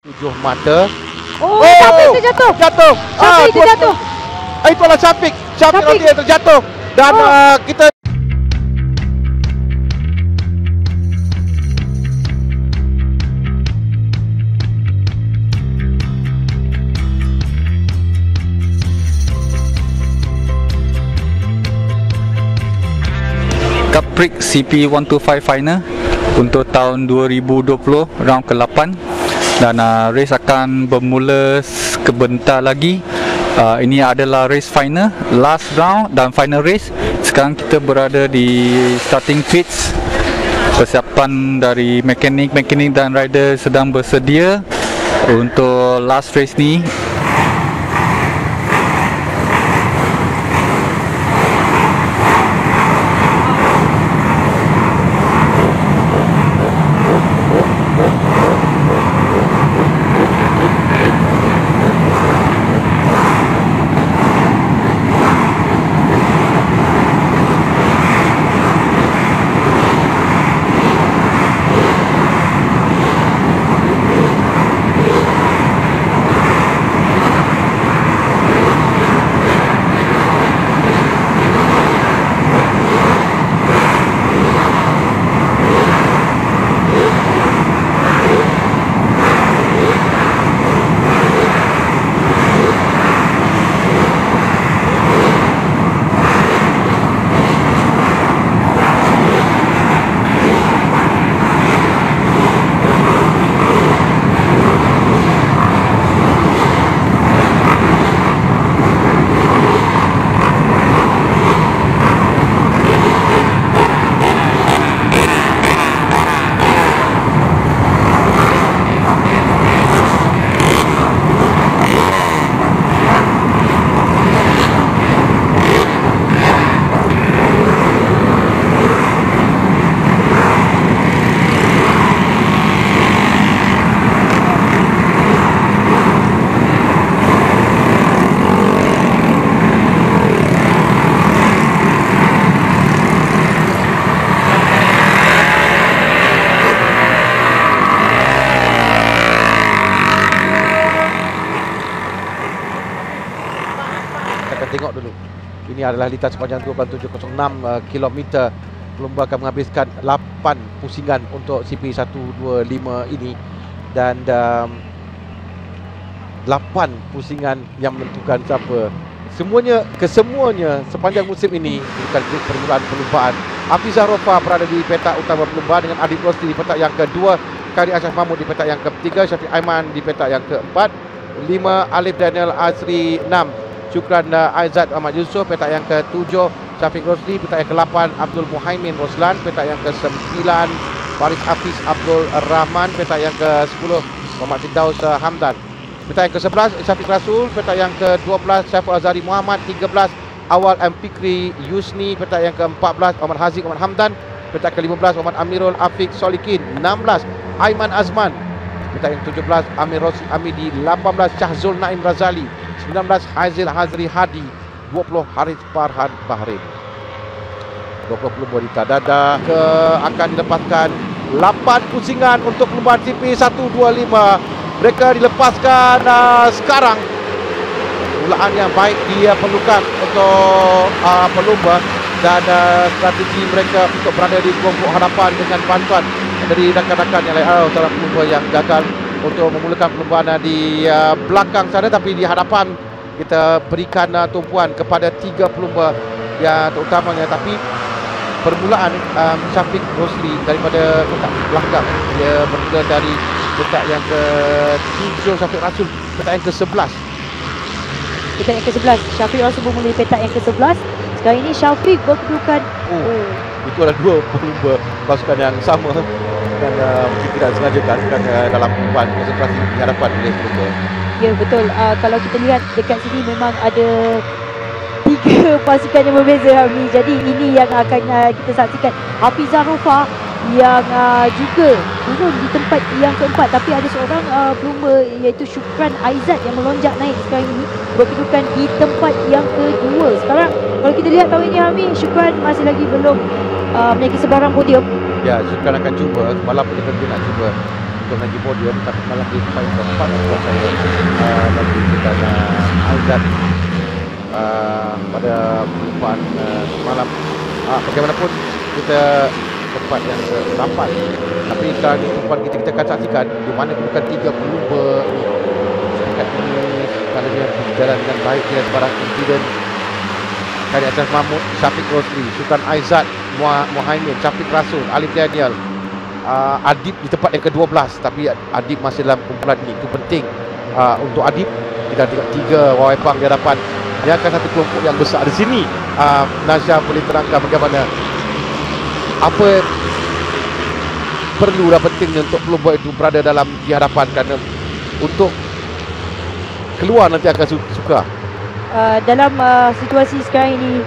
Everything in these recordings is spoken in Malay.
Tujuh mata. Oh, Syafiq terjatuh. Jatuh. Syafiq terjatuh. Itulah Syafiq. Syafiq Syafiq. nanti yang terjatuh. Dan kita Cup Prix CP125 Final untuk tahun 2020 round ke-8 dan race akan bermula sebentar lagi. Ini adalah race final, last round dan final race. Sekarang kita berada di starting pits. Persiapan dari mekanik dan rider sedang bersedia untuk last race ni. tengok dulu. Ini adalah lintas sepanjang 2706 km. Pelumba akan menghabiskan 8 pusingan untuk CP125 ini dan 8 pusingan yang menentukan siapa. Kesemuanya sepanjang musim ini bukan permulaan perlumbaan. Hafizah Rofa berada di petak utama pelumba dengan Adib Rosli di petak yang kedua, Kari Ashraf Mahmud di petak yang ketiga, Syafiq Aiman di petak yang keempat, 5 Alif Daniel Asri, 6 Syukran Aizat Ahmad Yusof, petak yang ke-7 Syafiq Rosli, petak yang ke-8 Abdul Muhaimin Roslan, petak yang ke-9 Faris Hafiz Abdul Rahman, petak yang ke-10 Muhammad Firdaus Hamdan, petak yang ke-11 Syafiq Rasul, petak yang ke-12 Syaiful Azhari Muhammad, 13 Awal M. Fikri Yusni, petak yang ke-14 Muhammad Haziq Muhammad Hamdan, petak ke-15 Muhammad Amirul Afiq Solikin, 16 Aiman Azman, petak yang ke-17 Amir Rosi Amidi, 18 Syahzul Naim Razali, 19 Haizil Hazri Hadi, 20 Haris Farhan Bahrain. 20 pelumba di Tadada akan dilepaskan 8 pusingan untuk pelumba CP125. Mereka dilepaskan sekarang. Permulaan yang baik dia perlukan untuk pelumba dan strategi mereka untuk berada di kelompok hadapan dengan bantuan dari rakan-rakan yang lain. Seorang pelumba yang gagal untuk memulakan perlumbaan di belakang sana, tapi di hadapan kita berikan tumpuan kepada 3 pelumba yang terutamanya. Tapi permulaan Syafiq Rosli daripada petak belakang, dia bermula dari petak yang ke-7 Syafiq Rasul, petak yang ke-11. Petak yang ke-11 Syafiq Rasul bermula di petak yang ke-11. Sekarang ini Syafiq berkedudukan itu adalah 2 pelumba pasukan yang sama dan mungkin tidak sengaja kan dalam perlumbaan konsentrasi di hadapan oleh pelumba. Ya betul. Kalau kita lihat dekat sini memang ada 3 pasukan yang berbeza Hamni. Jadi ini yang akan kita saksikan. Hafizah Rofa yang juga turun di tempat yang keempat, tapi ada seorang pelumba iaitu Syukran Aizat yang melonjak naik sekarang ini berkedudukan di tempat yang kedua. Sekarang kalau kita lihat tahun ini Hamni, Syukran masih lagi belum menaiki sebarang podium. Ya, Syukran akan cuba. Semalam dia nak cuba untuk menaiki podium, tapi malah di tempat yang keempat untuk saya bagi kepada Aizat pada perlumbaan semalam. Bagaimanapun kita tempat yang ke-8, tapi sekarang ni tempat kita akan saksikan di mana bukan 3 pelumba setakat ini kalau dia berjalan dengan baik, tidak sebarang insiden. Kali atas Mahmud, Syafiq Rosli, Sultan Aizat, Muhaimin, Syafiq Rasul, Alif Daniel, Adib di tempat yang ke-12, tapi Adib masih dalam kumpulan ini. Itu penting untuk Adib. Kita tengok 3 Wawai Pang di hadapan. Dia akan satu kelompok yang besar di sini. Nasya boleh terangkan bagaimana apa perlu dan pentingnya untuk pelumba itu berada dalam di hadapan, kerana untuk keluar nanti akan suka. Dalam situasi sekarang ini,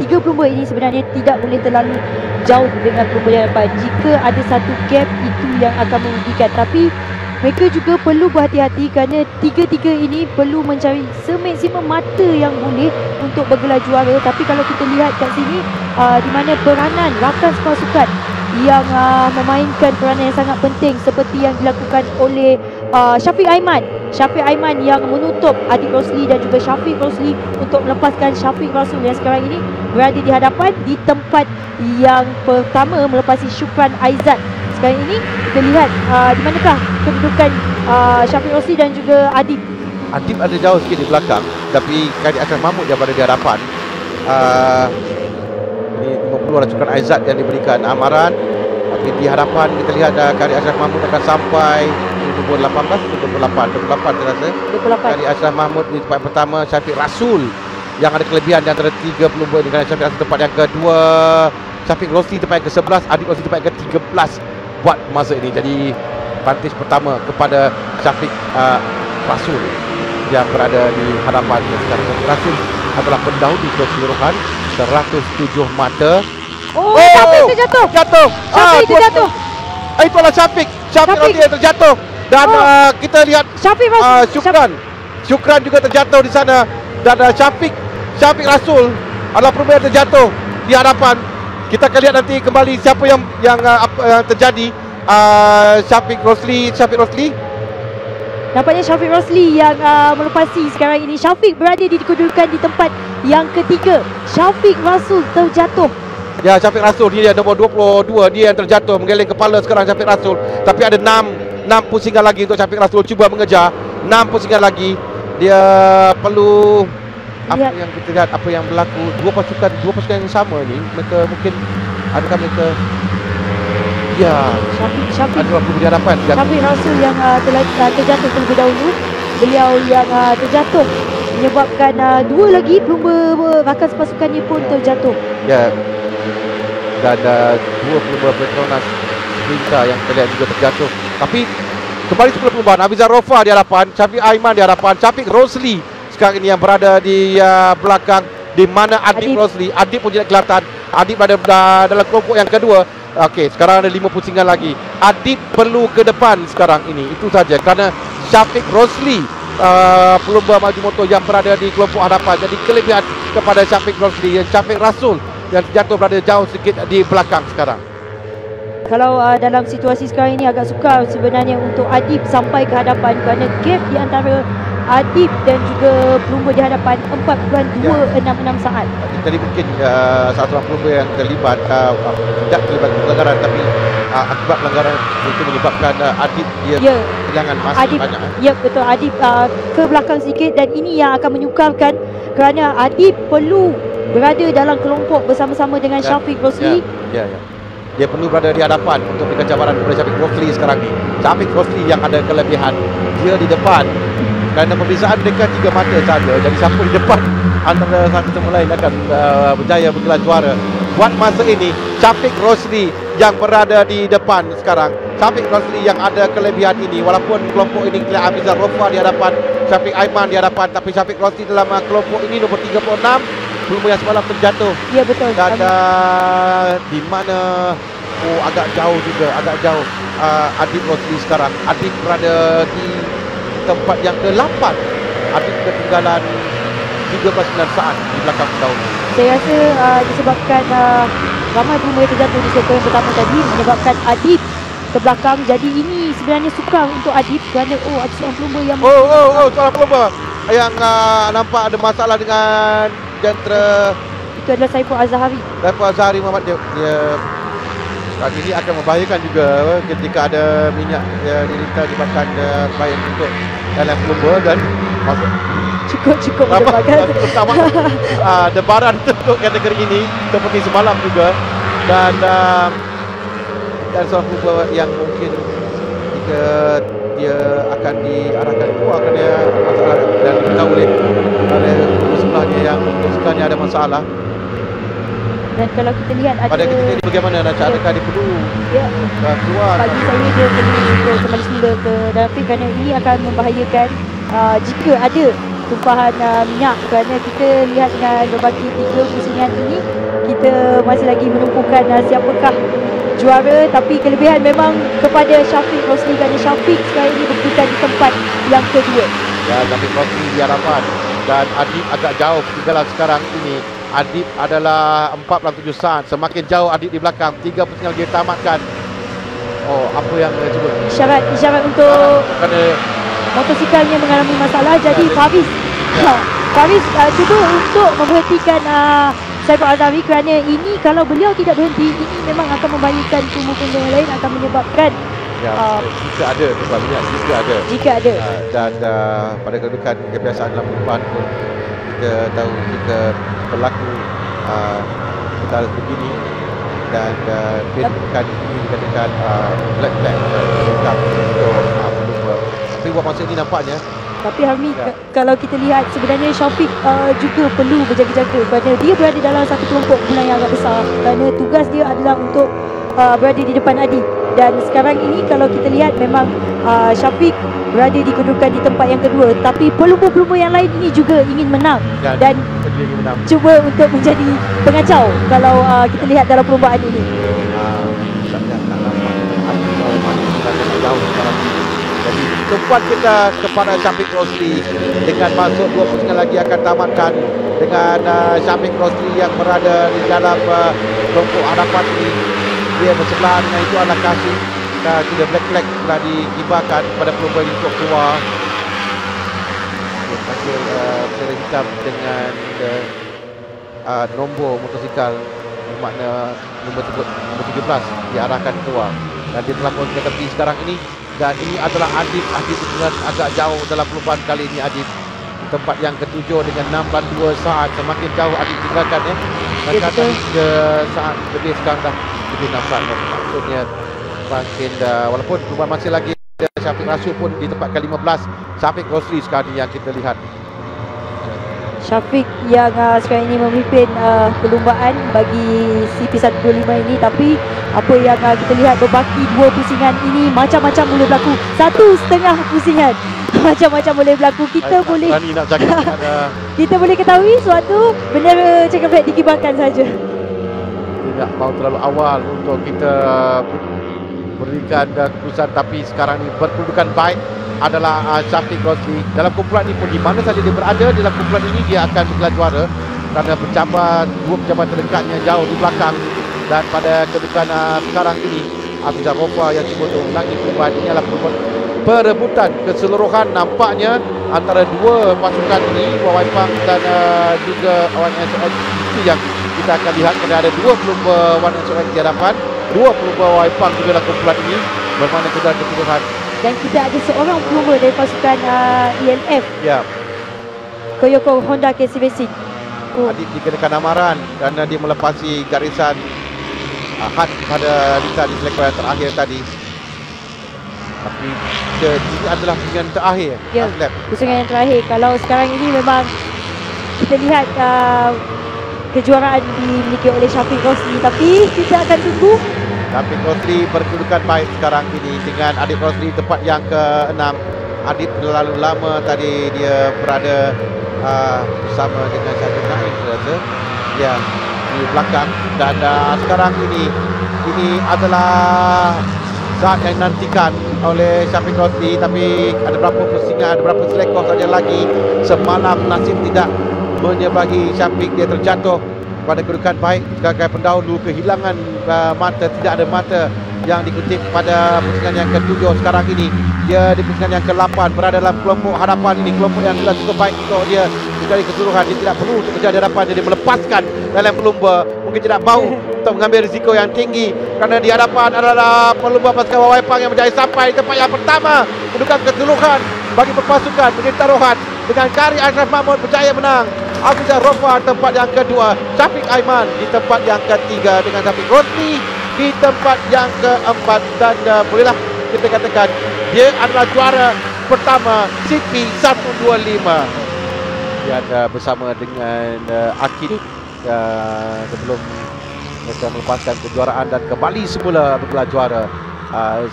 tiga pelumba ini sebenarnya tidak boleh terlalu jauh dengan pelumba di hadapan. Jika ada satu gap, itu yang akan merugikan. Tapi mereka juga perlu berhati-hati kerana tiga-tiga ini perlu mencari semaksimum mata yang boleh untuk bergelar juara. Tapi kalau kita lihat kat sini, di mana peranan rakan sepasukan yang memainkan peranan yang sangat penting seperti yang dilakukan oleh Syafiq Aiman yang menutup Adib Rosli dan juga Syafiq Rosli untuk melepaskan Syafiq Rasul yang sekarang ini berada di hadapan di tempat yang pertama melepasi Syukran Aizat. Sekarang ini kita lihat di manakah kedudukan Syafiq Rosli dan juga Adib. Adib ada jauh sikit di belakang, tapi Kadi Ashraf Mahmud yang berada di hadapan. Ini 50 lah Syukran Aizat yang diberikan amaran. Tapi di hadapan kita lihat Kadi Ashraf Mahmud akan sampai 18 28 saya rasa. 28. Kadi Ashraf Mahmud di tempat pertama, Syafiq Rasul yang ada kelebihan di antara 3 pelumba ini, kerana Syafiq Rasul tempat yang kedua, Syafiq Rosli tempat yang ke-11, Adib Rosli tempat yang ke-13 buat masa ini. Jadi advantage pertama kepada Syafiq Rasul yang berada di hadapan sekarang. Rasul adalah pendahulu keseluruhan 107 mata. Syafiq terjatuh. Syafiq terjatuh. Itulah Syafiq Rosli yang terjatuh. Dan kita lihat Syafiq Rasul. Syukran juga terjatuh di sana. Dan Syafiq Rasul adalah pelumba yang terjatuh di hadapan. Kita akan lihat nanti kembali siapa yang terjadi. Syafiq Rosli. Nampaknya Syafiq Rosli yang melepasi sekarang ini. Syafiq berada di kedudukan di tempat yang ketiga. Syafiq Rasul terjatuh. Ya, Syafiq Rasul dia nombor 22, dia yang terjatuh, menggeleng kepala sekarang Syafiq Rasul. Tapi ada 6 pusingan lagi untuk Syafiq Rasul cuba mengejar. 6 pusingan lagi. Dia perlu apa yang kita lihat, apa yang berlaku. Dua pasukan yang sama ni, mereka mungkin adakah mereka Syafiq ada pelumba di hadapan. Syafiq Rasul yang telah terjatuh terlebih dahulu. Beliau yang terjatuh menyebabkan 2 lagi pelumba rakan sepasukannya pun terjatuh. Ya. Dan 2 pelumba Petronas Sprinter yang kita lihat juga terjatuh. Tapi kembali 10 pelumbaan. Hafizah Rofa di hadapan, Syafiq Aiman di hadapan, Syafiq Rosli sekarang ini yang berada di belakang, di mana Adib Rosli. Adib pun tidak kelihatan. Adib berada dalam kelompok yang kedua. Okey, sekarang ada 5 pusingan lagi. Adib perlu ke depan sekarang ini. Itu saja, kerana Syafiq Rosli pelumba maju motor yang berada di kelompok hadapan. Jadi kelebihan kepada Syafiq Rosli. Syafiq Rasul yang jatuh berada jauh sedikit di belakang sekarang. Kalau dalam situasi sekarang ini agak sukar sebenarnya untuk Adib sampai ke hadapan, kerana gap di antara Adib dan juga pelumba di hadapan 4.266 saat. Tadi mungkin salah seorang pelumba yang terlibat tidak terlibat pelanggaran, tapi akibat pelanggaran itu menyebabkan Adib dia kehilangan masa banyak. Ya, betul. Adib ke belakang sedikit, dan ini yang akan menyukarkan kerana Adib perlu berada dalam kelompok bersama-sama dengan Syafiq Rosli. Dia perlu berada di hadapan untuk memberikan cabaran kepada Syafiq Rosli sekarang ni. Syafiq Rosli yang ada kelebihan, dia di depan. Kerana pembezaan mereka 3 mata saja. Jadi siapa di depan antara satu sama lain akan berjaya bergelar juara. Buat masa ini Syafiq Rosli yang berada di depan sekarang. Syafiq Rosli yang ada kelebihan ini. Walaupun kelompok ini kita Hafizah Rofa di hadapan, Syafiq Aiman di hadapan, tapi Syafiq Rosli dalam kelompok ini nombor 36, pelumba yang semalam terjatuh. Ya, betul. Dan di mana agak jauh Adib Rosli sekarang. Adib berada di tempat yang ke-8. Adib ketinggalan 13.9 saat di belakang pendahulu. Saya rasa disebabkan ramai pelumba yang terjatuh di sektor yang pertama tadi menyebabkan Adib ke belakang. Jadi ini sebenarnya sukar untuk Adib kerana ada seorang pelumba yang seorang pelumba yang nampak ada masalah dengan jentera. itu adalah Saiful Azhari. Saiful Azhari Muhammad, dia kali ini akan membahayakan juga ketika ada minyak dilintah di belakang bayan untuk dalam pelumba dan masuk Cukup menyebabkan terutama debaran untuk kategori ini seperti semalam juga. Dan seorang pelumba yang mungkin jika dia akan diarahkan keluar kerana masalah dan diketahui oleh sebelahnya yang sebelahnya ada masalah. Dan kalau kita lihat ada pada ketika ini bagaimana nak adakah dia perlu keluar? Bagi saya dia perlu untuk kembali semula ke dalam pit kerana ini akan membahayakan jika ada tumpahan minyak, kerana kita lihat dengan berbagi 3 pusingan ini kita masih lagi menumpukan siapakah juara, tapi kelebihan memang kepada Syafiq Rosli kerana Syafiq sekarang ini berkutan di tempat yang kedua. Ya, Syafiq Rosli di hadapan dan Adib agak jauh ketinggalan sekarang ini. Adib adalah 47 saat, semakin jauh Adib di belakang. 3 pusingan dia tamatkan. Apa yang dia cuba? Isyarat untuk kerana motosikalnya mengalami masalah, jadi Faris Faris cuba untuk memberhentikan Saiful Azhari kerana ini kalau beliau tidak berhenti, ini memang akan membahayakan pelumba yang lain, akan menyebabkan jika ada sebabnya, jika ada dan pada kedudukan kebiasaan dalam perlumbaan pun kita tahu jika berlaku perkara begini dan bukan ini dikatakan black untuk pelumba. Tapi buat masa ini nampaknya. Tapi Harmi, kalau kita lihat sebenarnya Syafiq juga perlu berjaga-jaga kerana dia berada dalam satu kelompok bulan yang agak besar, kerana tugas dia adalah untuk berada di depan Adib. Dan sekarang ini kalau kita lihat memang Syafiq berada di kedudukan di tempat yang kedua, tapi pelumba-pelumba yang lain ini juga ingin menang dan cuba untuk menjadi pengacau kalau kita lihat dalam perlombaan ini. Jadi tempat kita kepada Syafiq Rosli dengan masuk 2 pusingan lagi akan tamatkan dengan Syafiq Rosli yang berada di dalam kelompok hadapan ini. Dia bersebelah dengan itu adalah Kasih. Sudah black flag telah dikibarkan kepada pelumba ini untuk keluar. Hasil bendera hitam dengan nombor motosikal, bermakna nombor 17 diarahkan keluar dan dia telah pun ke tepi sekarang ini. Dan ini adalah Adib dengan agak jauh dalam perlombaan kali ini. Adib di tempat yang ke-7 dengan 6.2 saat. Semakin jauh Adib tinggalkan dan kata ke saat lebih sekarang dah lebih 6 saat. Maksudnya makin walaupun perlombaan masih lagi Syafiq Rasul pun di tempat ke-15. Syafiq Rosli sekarang yang kita lihat. Syafiq yang sekarang ini memimpin perlombaan bagi CP125 ini, tapi apa yang kita lihat berbaki 2 pusingan ini macam-macam boleh berlaku. 1.5 pusingan macam-macam boleh berlaku. Kita boleh kita boleh ketahui suatu bendera checker flag dikibarkan saja. Tidak mahu terlalu awal untuk kita berikan keputusan, tapi sekarang ini berkedudukan baik adalah Syafiq Rosli. Dalam kumpulan ini pun di mana saja dia berada dalam kumpulan ini dia akan bergelar juara kerana dua pencabar terdekatnya jauh di belakang. Dan pada kedudukan sekarang ini Hafizah Rofa yang cuba untuk menangi perlombaan ini adalah perebutan keseluruhan nampaknya antara dua pasukan ini, Wawai Pang dan juga Wan SOX. Itu yang kita akan lihat kerana ada 2 pelumba Wan SOX di hadapan, 2 pelumba Wawai Pang juga dalam kumpulan ini, bermakna kedudukan keseluruhan. Dan kita ada seorang pelumba dari pasukan ELF, Koyoko Honda KC Racing. Adib dikenakan amaran kerana dia melepasi garisan had pada Lisa di seleksi terakhir tadi. Tapi ini adalah pusingan terakhir. Pusingan yang terakhir. Kalau sekarang ini memang kita lihat kejuaraan dimiliki oleh Syafiq Rosli, tapi kita akan tunggu. Syafiq Rosli berkedudukan baik sekarang ini dengan Adib Rosli tempat yang ke-6. Adib terlalu lama tadi dia berada bersama dengan Syafiq Naim di belakang. Dan sekarang ini adalah saat yang dinantikan oleh Syafiq Rosli, tapi ada berapa pusingan, ada berapa selekor saja lagi. Semalam nasib tidak menyerbahi Syafiq, dia terjatuh pada kedudukan baik sebagai pendahulu kehilangan mata, tidak ada mata yang dikutip pada pusingan yang ke-7 sekarang ini. Dia di pusingan yang ke-8 berada dalam kelompok hadapan ini, kelompok yang sudah cukup baik untuk dia mencari keseluruhan. Dia tidak perlu untuk menjadi hadapan, jadi melepaskan dalam pelumba. Mungkin tidak mahu untuk mengambil risiko yang tinggi kerana di hadapan adalah pelumba pasukan Wawaipang yang menjadi sampai tempat yang pertama. Kedudukan keseluruhan bagi perpasukan menjadi taruhan dengan Kari Ashraf Mahmud berjaya menang. Hafizah Rofa tempat yang kedua, Syafiq Aiman di tempat yang ketiga dengan Syafiq Rosli di tempat yang keempat. Dan bolehlah kita katakan dia adalah juara pertama CP 125. Dia ada bersama dengan Akid sebelum mereka melepaskan kejuaraan dan kembali semula bergelar juara.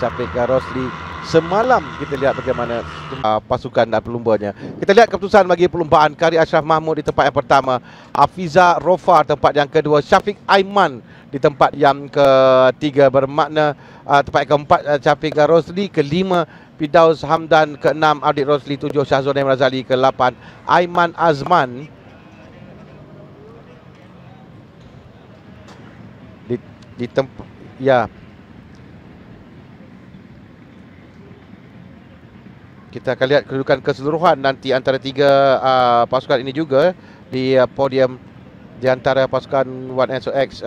Syafiq Rosli semalam kita lihat bagaimana pasukan dan pelumbanya. Kita lihat keputusan bagi perlumbaan. Kari Ashraf Mahmud di tempat yang pertama, Hafizah Rofa tempat yang kedua, Syafiq Aiman di tempat yang ketiga, bermakna tempat yang keempat Syafiq Rosli, kelima Firdaus Hamdan, keenam Adik Rosli, tujuh Syahzul Naim Razali, ke-8 Aiman Azman di tempat ya. Kita akan lihat kedudukan keseluruhan nanti antara tiga pasukan ini juga di podium di antara pasukan 1SOX,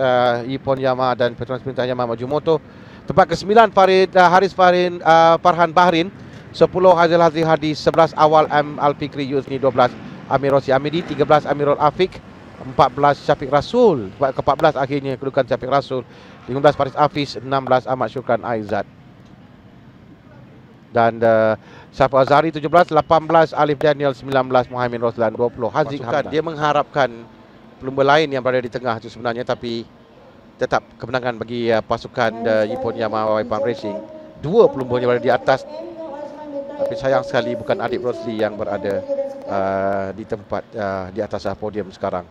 Ippon Yamaha dan Petronas Perintah Yamaha Majumoto. Tempat ke-9 Haris Farhan Bahrin, 10 Hazil Hazil Hadi, 11 Awal Al-Fikri Yusni, 12 Amir Rosi Amidi, 13 Amirul Afiq, 14 Syafiq Rasul. Tempat ke-14 akhirnya kedudukan Syafiq Rasul, 15 Faris Hafiz, 16 Ahmad Syukran Aizat. Dan Syaful Azhari 17, 18 Alif Daniel, 19 Muhammad Roslan, 20 Haziq Hamdan. Dia mengharapkan pelumba lain yang berada di tengah itu sebenarnya, tapi tetap kemenangan bagi pasukan Ippon Yamaha Wawaipang Racing. Dua pelumbanya berada di atas, tapi sayang sekali bukan Adik Rosli yang berada di tempat di atas podium sekarang.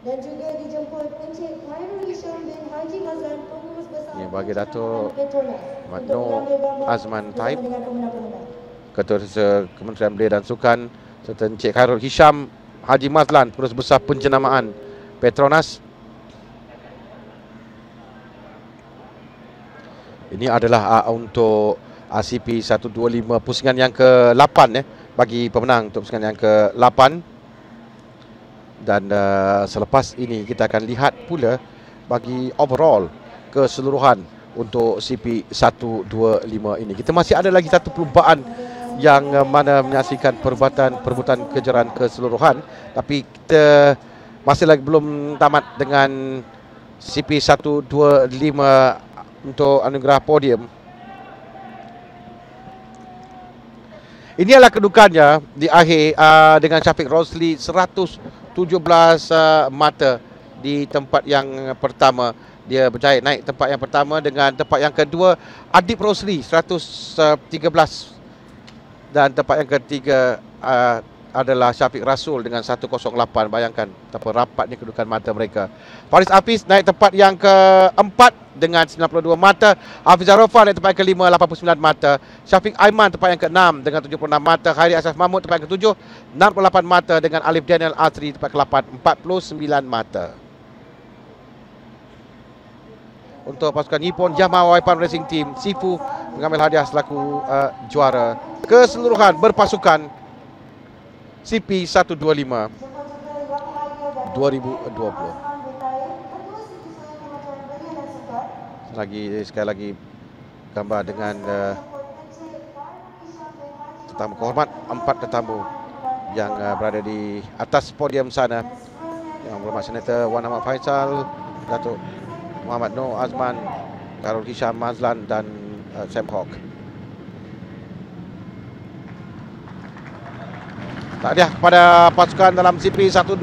Dan juga dijemput Encik Khairul Hisham bin Haji Mazlan, pengurus besar ini bagi Dato' Matno Azman Taib, Ketua Kementerian Belia dan Sukan, serta Encik Khairul Hisham Haji Mazlan, pengurus besar penjenamaan Petronas. Ini adalah untuk CP 125 pusingan yang ke-8 bagi pemenang untuk pusingan yang ke-8. Dan selepas ini kita akan lihat pula bagi overall keseluruhan untuk CP 125 ini. Kita masih ada lagi satu perlumbaan yang mana menyaksikan perebutan kejuaraan keseluruhan, tapi kita masih lagi belum tamat dengan CP 125 untuk anugerah podium. Ini adalah kedudukannya di akhir dengan Syafiq Rosli 117 mata di tempat yang pertama. Dia berjaya naik tempat yang pertama. Dengan tempat yang kedua Adib Rosli 113, dan tempat yang ketiga adalah Syafiq Rasul dengan 108. Bayangkan betapa rapatnya kedudukan mata mereka. Faris Hafiz naik tempat yang keempat dengan 92 mata. Hafizah Rofa naik tempat yang kelima, 89 mata. Syafiq Aiman tempat yang keenam dengan 76 mata. Khairi Ashraf Mahmud tempat yang ketujuh, 68 mata. Dengan Alif Daniel Asri tempat ke-8, 49 mata. Untuk pasukan Ippon Yamaha Wawaipang Racing Team, Sifu mengambil hadiah selaku juara keseluruhan berpasukan CP 125 2020. Sekali lagi gambar dengan tetamu kehormat, 4 tetamu yang berada di atas podium sana, yang berhormat Senator Wan Ahmad Faisal, Datuk Muhammad Noor Azman, Khairul Hisham Mazlan dan Sam Hawk. Tahniah kepada pasukan dalam CP 125